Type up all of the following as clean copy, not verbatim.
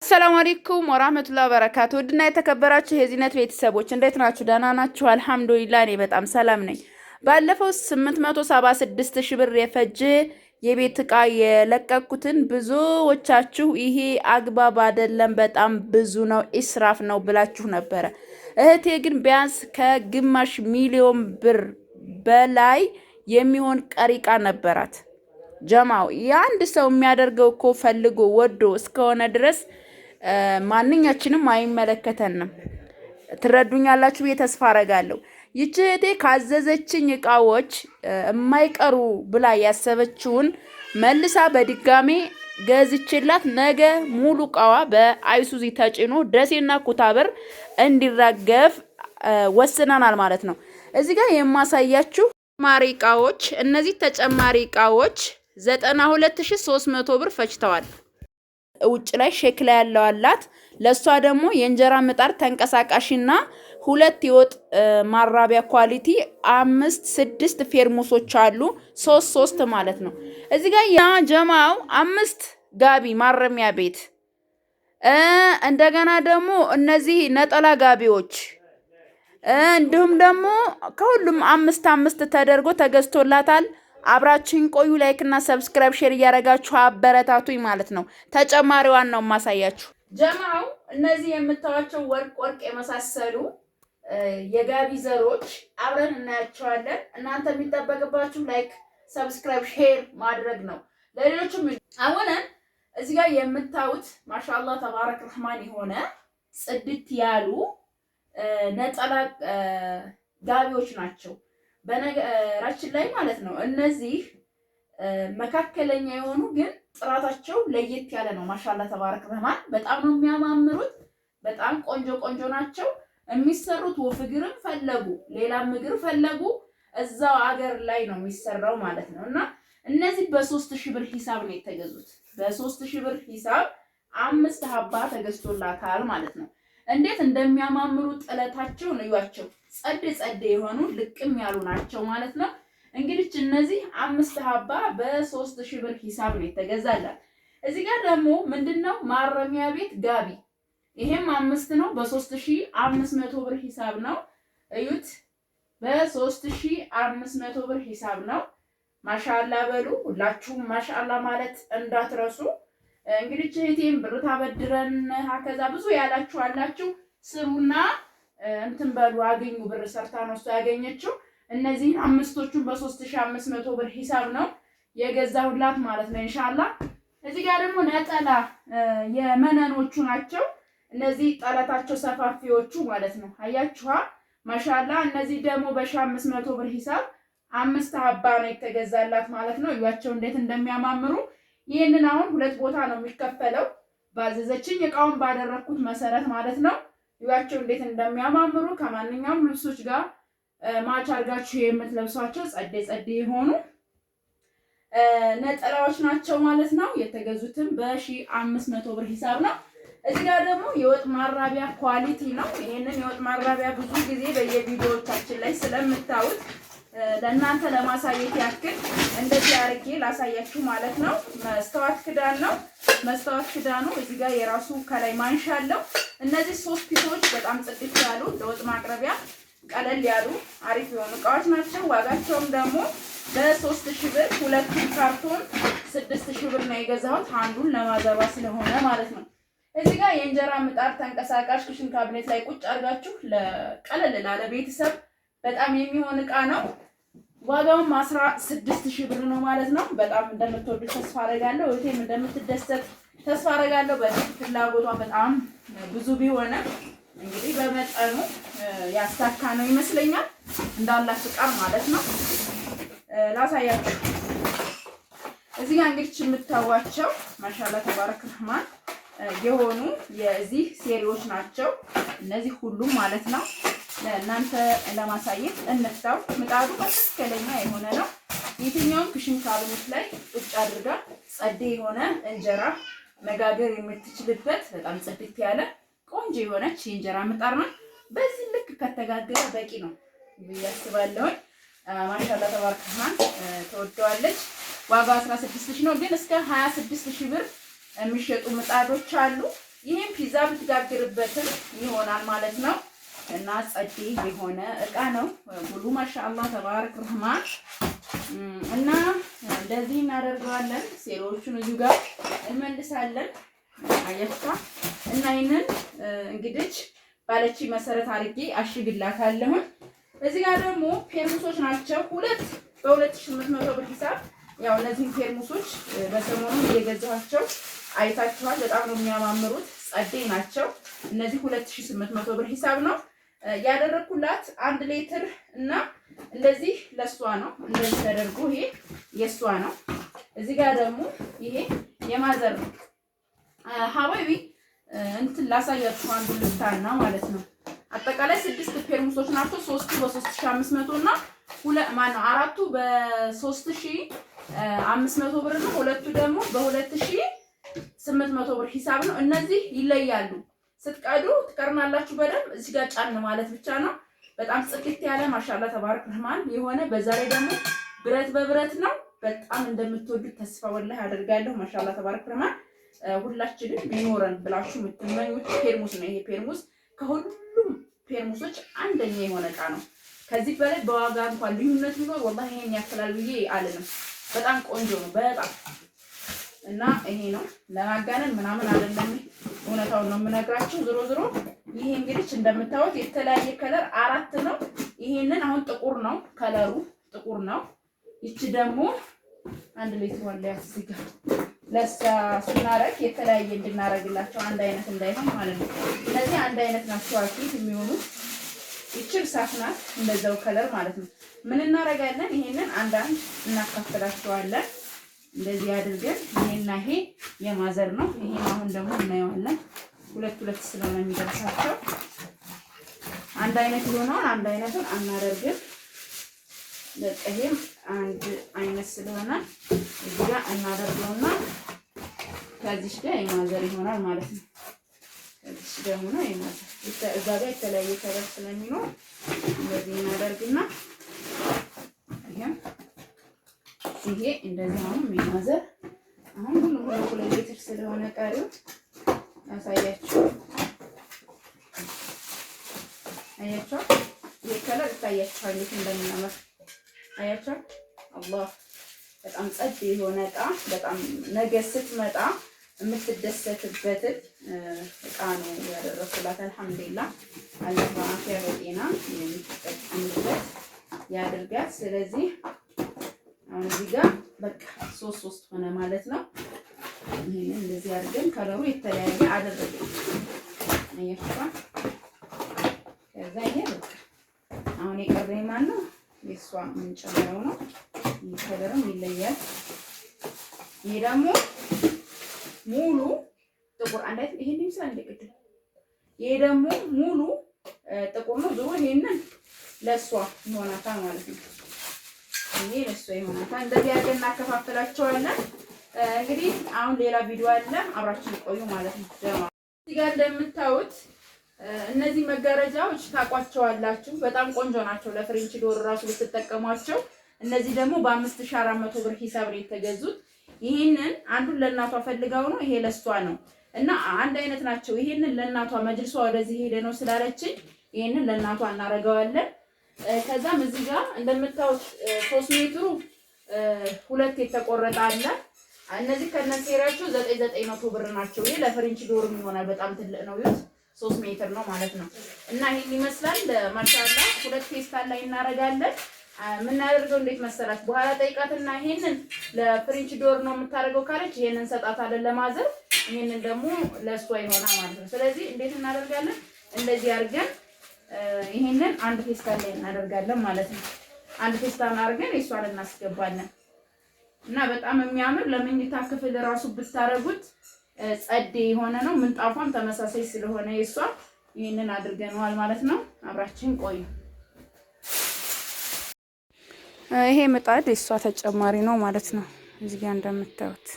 ሰላም አለይኩም ወራህመቱላሂ ወበረካቱ። ውድና የተከበራችሁ የዚህነት ቤተሰቦች እንዴት ናችሁ? ደህና ናችሁ? አልሐምዱሊላህ እኔ በጣም ሰላም ነኝ። ባለፈው 876 ሺህ ብር የፈጀ የቤት ዕቃ የለቀኩትን ብዙዎቻችሁ ይሄ አግባብ አይደለም፣ በጣም ብዙ ነው፣ ኢስራፍ ነው ብላችሁ ነበረ። እህቴ ግን ቢያንስ ከግማሽ ሚሊዮን ብር በላይ የሚሆን ቀሪ ዕቃ ነበራት። ጀማው የአንድ ሰው የሚያደርገው እኮ ፈልጎ ወዶ እስከሆነ ድረስ ማንኛችንም አይመለከተንም። ትረዱኛላችሁ ብዬ ተስፋ አረጋለሁ። ይህች እህቴ ካዘዘችኝ እቃዎች የማይቀሩ ብላ ያሰበችውን መልሳ በድጋሜ ገዝችላት ነገ ሙሉ እቃዋ በአይሱዚ ተጭኖ ደሴና ኩታበር እንዲራገፍ ወስነናል ማለት ነው። እዚህ ጋር የማሳያችሁ ተጨማሪ እቃዎች እነዚህ ተጨማሪ እቃዎች 92300 ብር ፈጅተዋል። ውጭ ላይ ሸክላ ያለው አላት። ለሷ ደግሞ የእንጀራ ምጣድ ተንቀሳቃሽና 2 የወጥ ማራቢያ ኳሊቲ 5-6 ፌርሙሶች አሉ። 3 ማለት ነው። እዚህ ጋር ያ ጀማው 5 ጋቢ ማረሚያ ቤት እንደገና ደግሞ እነዚህ ነጠላ ጋቢዎች እንዲሁም ደግሞ ከሁሉም 5 ተደርጎ ተገዝቶላታል። አብራችሁን ቆዩ። ላይክ እና ሰብስክራይብ ሼር እያደረጋችሁ አበረታቱኝ ማለት ነው። ተጨማሪዋን ነው ማሳያችሁ። ጀማው እነዚህ የምታዩቸው ወርቅ የመሳሰሉ የጋቢ ዘሮች አብረን እናያቸዋለን። እናንተ የሚጠበቅባችሁ ላይክ፣ ሰብስክራይብ፣ ሼር ማድረግ ነው። ለሌሎችም አሁን እዚህ ጋር የምታዩት ማሻአላህ ተባረክ ረህማን የሆነ ጽድት ያሉ ነጠላ ጋቢዎች ናቸው። በነገራችን ላይ ማለት ነው እነዚህ መካከለኛ የሆኑ ግን ጥራታቸው ለየት ያለ ነው። ማሻአላህ ተባረክ ረህማን በጣም ነው የሚያማምሩት። በጣም ቆንጆ ናቸው። የሚሰሩት ወፍግርም ፈለጉ ሌላም ምግር ፈለጉ እዛው አገር ላይ ነው የሚሰራው ማለት ነው። እና እነዚህ በ3000 ብር ሂሳብ ነው የተገዙት። በ3000 ብር ሂሳብ 5 ሀባ ተገዝቶላታል ማለት ነው። እንዴት እንደሚያማምሩ ጥለታቸውን እዩዋቸው። ጸድ የሆኑ ልቅም ያሉ ናቸው ማለት ነው። እንግዲህ እነዚህ 5 ሀባ በ3000 ብር ሂሳብ ነው የተገዛላት። እዚህ ጋር ደግሞ ምንድነው ማረሚያ ቤት ጋቢ፣ ይሄም 5 ነው በ3500 ብር ሂሳብ ነው። እዩት፣ በ3500 ብር ሂሳብ ነው። ማሻአላ በሉ ሁላችሁም ማሻአላ ማለት እንዳትረሱ። እንግዲህ እህቴም ብር ታበድረን ሀከዛ ብዙ ያላችሁ አላችሁ። ስሩና እንትን በሉ አገኙ። ብር ሰርታ ነው እሷ ያገኘችው። እነዚህን 5ቶቹን በ3500 ብር ሂሳብ ነው የገዛሁላት ማለት ነው ኢንሻአላህ። እዚህ ጋር ደግሞ ነጠላ የመነኖቹ ናቸው። እነዚህ ጠለታቸው ሰፋፊዎቹ ማለት ነው። አያችኋ ማሻአላ። እነዚህ ደግሞ በ1500 ብር ሂሳብ 5 ሀባ ነው የተገዛላት ማለት ነው። እያቸው እንዴት እንደሚያማምሩ። ይሄንን አሁን 2 ቦታ ነው የሚከፈለው ባዘዘችኝ እቃውን ባደረኩት መሰረት ማለት ነው። እያቸው እንዴት እንደሚያማምሩ ከማንኛውም ልብሶች ጋር ማች አድርጋችሁ የምትለብሷቸው ጸዴ የሆኑ ነጠላዎች ናቸው ማለት ነው። የተገዙትም በ1500 ብር ሂሳብ ነው። እዚህ ጋር ደግሞ የወጥ ማራቢያ ኳሊቲ ነው። ይሄንን የወጥ ማራቢያ ብዙ ጊዜ በየቪዲዮዎቻችን ላይ ስለምታዩት ለእናንተ ለማሳየት ያክል እንደዚህ አርጌ ላሳያችሁ ማለት ነው። መስተዋት ክዳን ነው። መስተዋት ክዳኑ እዚህ ጋር የራሱ ከላይ ማንሻ አለው። እነዚህ 3 ፒሶች በጣም ጽድት ያሉ ለወጥ ማቅረቢያ ቀለል ያሉ አሪፍ የሆኑ እቃዎች ናቸው። ዋጋቸውም ደግሞ በ3000 ብር 2 ካርቶን 6000 ብር ነው የገዛሁት፣ አንዱን ለማዘባ ስለሆነ ማለት ነው። እዚህ ጋር የእንጀራ ምጣድ ተንቀሳቃሽ ክሽን ካቢኔት ላይ ቁጭ አድርጋችሁ ለቀለል ላለ ቤተሰብ በጣም የሚሆን እቃ ነው። ዋጋውም 16000 ብር ነው ማለት ነው። በጣም እንደምትወዱ ተስፋ አረጋለሁ። እህቴም እንደምትደሰት ተስፋ አረጋለሁ። በዚህ ፍላጎቷ በጣም ብዙ ቢሆንም እንግዲህ በመጠኑ ያሳካ ነው ይመስለኛል። እንዳላት ፍቃድ ማለት ነው። ላሳያችሁ። እዚህ ጋር እንግዲህ የምታዋቸው ማሻአላ ተባረክ ረህማን የሆኑ የዚህ ሴሪዎች ናቸው እነዚህ ሁሉም ማለት ነው። ለእናንተ ለማሳየት እንፍታው። ምጣዱ መካከለኛ የሆነ ነው። የትኛውም ክሽን ካቢኔት ላይ ቁጭ አድርጋ ጸዴ የሆነ እንጀራ መጋገር የምትችልበት በጣም ጽድት ያለ ቆንጆ የሆነች የእንጀራ ምጣድ ነው። በዚህ ልክ ከተጋገረ በቂ ነው ያስባለሁ። ማሻአላ ተባረክ ረህማን ተወደዋለች። ዋጋው 16000 ነው፣ ግን እስከ 26000 ብር የሚሸጡ ምጣዶች አሉ። ይሄን ፒዛ ብትጋግርበትም ይሆናል ማለት ነው። እና ጸዴ የሆነ እቃ ነው። ሁሉ ማሻአላህ ተባረክ ረህማን። እና እንደዚህ እናደርገዋለን። ሴሎቹን እዚሁ ጋር እንመልሳለን። አያችኋ። እና ይሄንን እንግዲህ ባለች መሰረት አድርጌ አሽግላታለሁ። እዚህ ጋር ደግሞ ፔርሙሶች ናቸው። ሁለት በ2800 ብር ሂሳብ። ያው እነዚህ ፔርሙሶች በሰሞኑ እየገዛኋቸው አይታችኋል። በጣም ነው የሚያማምሩት። ጸዴ ናቸው። እነዚህ 2800 ብር ሂሳብ ነው ያደረኩላት። 1 ሊትር እና እንደዚህ ለሷ ነው። እንደዚህ ተደርጎ ይሄ የሷ ነው። እዚህ ጋር ደግሞ ይሄ የማዘር ነው። ሀባይቢ እንትን ላሳያችሁ አንዱ ልታና ማለት ነው። አጠቃላይ 6 ፔርሙሶች ናቸው። 3ቱ በ3500 እና አራቱ በ3500 ብር ነው። ሁለቱ ደግሞ በ2800 ብር ሂሳብ ነው። እነዚህ ይለያሉ። ስትቀዱ ትቀርናላችሁ በደንብ። እዚህ ጋር ጫን ማለት ብቻ ነው። በጣም ጽድት ያለ ማሻአላ ተባረክ ረህማን የሆነ በዛ ላይ ደግሞ ብረት በብረት ነው። በጣም እንደምትወዱት ተስፋ ወላሂ አደርጋለሁ። ማሻአላ ተባረክ ረህማን ሁላችንም ቢኖረን ብላችሁ የምትመኙት ፔርሙስ ነው። ይሄ ፔርሙስ ከሁሉም ፔርሙሶች አንደኛ የሆነ እቃ ነው። ከዚህ በላይ በዋጋ እንኳን ልዩነት ቢኖር ወላሂ ይሄን ያክላል ብዬ አልልም። በጣም ቆንጆ ነው በጣም እና ይሄ ነው ለማጋነን ምናምን አይደለም። እውነታውን ነው የምነግራችሁ። ዞሮ ዞሮ ይሄ እንግዲህ እንደምታዩት የተለያየ ከለር 4 ነው። ይሄንን አሁን ጥቁር ነው ከለሩ ጥቁር ነው። ይቺ ደግሞ 1 ሊትር ወላ ያስጋ ለሳ ስናረግ የተለያየ እንድናረግላቸው አንድ አይነት እንዳይሆን ማለት ነው። እነዚህ አንድ አይነት ናቸው አኪት የሚሆኑት። ይቺ እርሳስ ናት እንደዛው ከለር ማለት ነው። ምን እናረጋለን? ይሄንን አንዳንድ እናካፍላቸዋለን እንደዚህ አድርገን። ይሄና ይሄ የማዘር ነው። ይሄን አሁን ደግሞ እናየዋለን። ሁለት ስለሆነ የሚደርሳቸው አንድ አይነት የሆነውን አንድ አይነቱን አናደርግም። ለቀሄም አንድ አይነት ስለሆነ እዚህ ጋር እናደርገውና ከዚህ ጋር የማዘር ይሆናል ማለት ነው። ከዚህ ደግሞ ነው የማዘር እዛ ጋር የተለያየ ከለር ስለሚኖር እንደዚህ እናደርግና ይሄ እንደዚህ አሁን የማዘር አሁን ሁሉ 2 ሊትር ስለሆነ ቀሪው ያሳያችሁ። አያችሁ ይሄ ከለር ታያችኋል እንዴት እንደሚያምር አያችሁ። አላህ በጣም ጸድ የሆነ እቃ በጣም ነገ ስትመጣ የምትደሰትበት እቃ ነው ያደረኩላት። አልሐምዱሊላህ አላህ በአፊያ በጤና የምትጠቀምበት ያድርጋት። ስለዚህ አሁን እዚህ ጋር በቃ 3 ሆነ ማለት ነው። ይሄንን እንደዚህ አድርገን ከለሩ የተለያየ አደረግን። አያችሁ ከዛ ይሄ በቃ አሁን የቀረኝ ማን ነው? የሷ ምንጨምረው ነው። ይሄ ከለርም ይለያል። ይሄ ደግሞ ሙሉ ጥቁር አንድ አይነት ይሄን ይመስላል እንደቅድም። ይሄ ደግሞ ሙሉ ጥቁር ነው። ዞሮ ይሄንን ለሷ ይሆናታል ማለት ነው። ይሄ ለሷ ይሆናታል። እንደዚህ አድርገን እናከፋፍላቸዋለን። እንግዲህ አሁን ሌላ ቪዲዮ አለ፣ አብራችን ቆዩ ማለት ነው። እዚህ ጋር እንደምታዩት እነዚህ መጋረጃዎች ታቋቸዋላችሁ። በጣም ቆንጆ ናቸው። ለፍሬንች ዶር ራሱ ብትጠቀሟቸው። እነዚህ ደግሞ በ5400 ብር ሂሳብ ነው የተገዙት። ይሄንን አንዱን ለእናቷ ፈልጋው ነው፣ ይሄ ለሷ ነው እና አንድ አይነት ናቸው። ይሄንን ለእናቷ መጅልሷ ወደዚህ ሄደ ነው ስላለችኝ ይሄንን ለእናቷ እናደርገዋለን። ከዛም እዚህ ጋር እንደምታዩት 3 ሜትሩ 2 የተቆረጠ አለ። እነዚህ ከነሴሪያቸው 900 ብር ናቸው። ይሄ ለፍሬንች ዶር ይሆናል። በጣም ትልቅ ነው። ይሁት 3 ሜትር ነው ማለት ነው። እና ይሄን ይመስላል። ማሻአላ 2 ፌስታል ላይ እናደርጋለን። የምናደርገው እንዴት መሰላችሁ? በኋላ ጠይቃትና ይሄንን ለፍሬንች ዶር ነው የምታደርገው ካለች ይሄንን ሰጣታለን ለማዘር፣ ይሄንን ደግሞ ለሷ ይሆናል ማለት ነው። ስለዚህ እንዴት እናደርጋለን? እንደዚህ አድርገን ይሄንን አንድ ፌስታል ላይ እናደርጋለን ማለት ነው። አንድ ፌስታል አድርገን የሷን እናስገባለን እና በጣም የሚያምር ለመኝታ ክፍል ራሱ ብታረጉት ጸዴ የሆነ ነው። ምንጣፏም ተመሳሳይ ስለሆነ የሷ ይሄንን አድርገነዋል ማለት ነው። አብራችን ቆዩ። ይሄ ምጣድ የሷ ተጨማሪ ነው ማለት ነው። እዚህ ጋር እንደምታዩት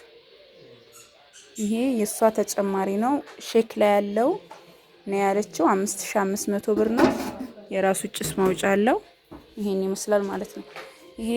ይሄ የሷ ተጨማሪ ነው። ሼክላ ያለው ነው ያለችው 5500 ብር ነው። የራሱ ጭስ ማውጫ አለው። ይሄን ይመስላል ማለት ነው። ይሄ